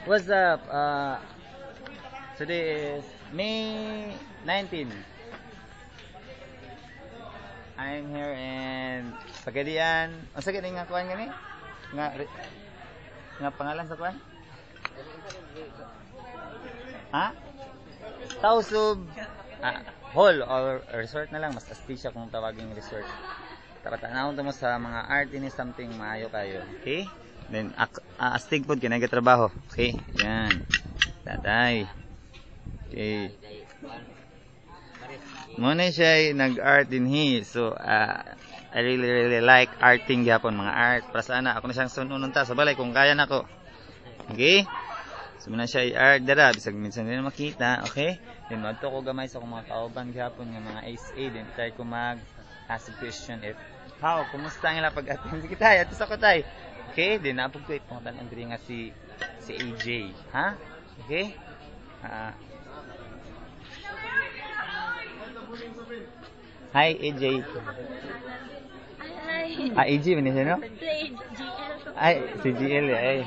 What's up? Today is May 19. I'm here in Pagadian. Ang sakit nga kuan gani? Nga pangalan sa kuan? Ha? Tausub Hall or resort na lang. Mas asti siya kung tawagin resort. Tara-tanawon mo sa mga art ini something maayo kayo. Okay? Then, astig po, kinagatrabaho. Okay? Yan. Tatay. Okay. Muna siya nag-art din he. So, I really like arting gyapon, mga art. Para sana, ako na siyang sununong ta sa balay kung kaya na ko. Okay? So, muna siya i-art dara. Bisag minsan din makita. Okay? Then, magto ko gamay sa akong mga kauban gyapon, ng mga SA. Then, try ko mag-ask a question if, how? Kumusta nga pag-attend? Sige tayo, atos ako tayo. Okay, din napag ko itong Andrea nga si AJ, ha? Okay? Hi AJ. Hi. AJ man siya, no? GL. Ay, si GL ay.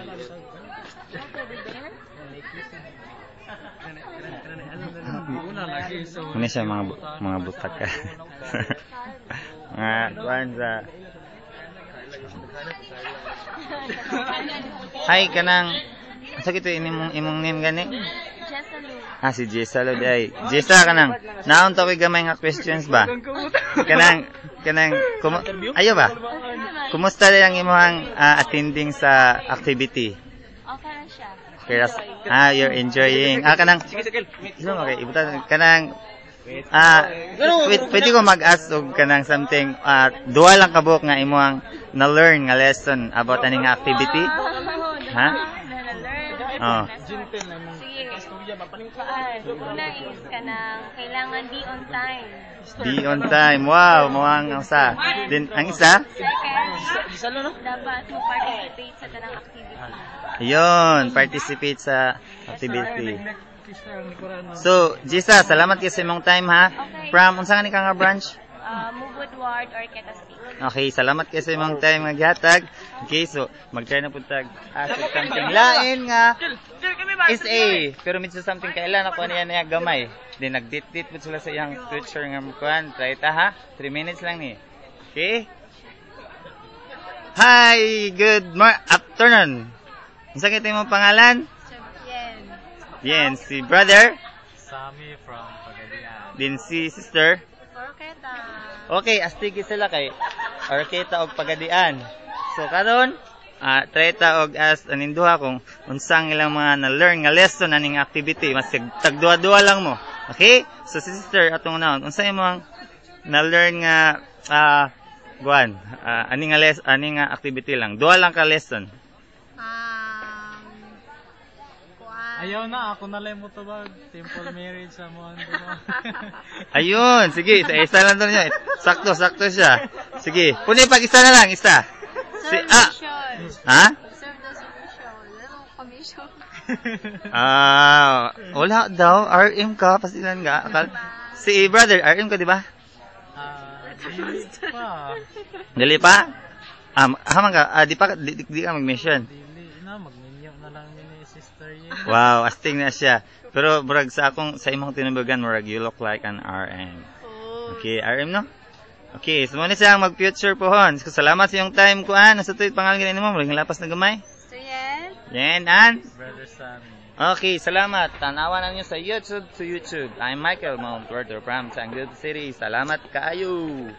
Ano siya mga butak ka? Mga kuan sa Hi kanang sakit imong name gani? Jessalo. Si Jessalo day. Jessa kanang naon ta gamay nga questions ba? Kanang ayo ba? Kumusta lang imong attending sa activity? Okay na siya. You're enjoying. Kanang okay, ibutan kanang pwede ko mag-ask og kanang something duha lang kabuk nga imong na-learn nga lesson about aning activity? Ha? Oh. Sige. Una is kanang kailangan be on time. Be on time. Wow, mawang usa. Then ang isa? Second, dapat mo participate sa tanang activity. Ayun, participate sa activity. So, Jisa, salamat kayo sa imong time ha. Okay. From unsa nga ni ka nga branch? Mubod Ward or Quezon. Okay, salamat kayo sa imong time nga gihatag. Okay, so mag-try na pud tag ask something lain nga SA, pero medyo something kailan ako niya gamay. Then nagdit-dit pud sila sa iyang future nga kuan. Try ta ha. 3 minutes lang ni. Okay? Hi, good afternoon. Unsa kay imong pangalan? Yan, si brother. Sami from Pagadian. Din si sister. Orketa. Okay, astig sila kay Orketa og Pagadian. So karon, try ta og as aninduha kung unsang ilang mga na-learn nga lesson aning activity. Mas tagduha-duha lang mo. Okay? So si sister atong naon, unsa imong na-learn nga aning nga activity lang. Duha lang ka lesson. Ayaw na, ako na lang mo tabag. Temple marriage sa mga Ayun, sige, isa lang doon niya. Sakto siya. Sige, puni pag isa na lang, isa. Ha? Serve the solution. Commission. Wala daw, RM ka, pasilan ka. Si brother, RM ka, di ba? Dili pa. Dali pa? Hamang ka, di ka mag-mission. Dili na, mag-minyo na lang ni sister yun. Wow, astig na siya. Pero brag sa imong tinubugan, murag you look like an RM. Okay, RM no? Okay, so muna siya mag-future pohon. So, salamat sa iyong time kuan. Nasa tuwid pangalan ganyan mo, murag lapas na gamay. So yan. Yan, and? Brother Sammy. Okay, salamat. Tanawan na niyo sa YouTube. I'm Michael Mount Werther from Sanggol City. Salamat kaayo.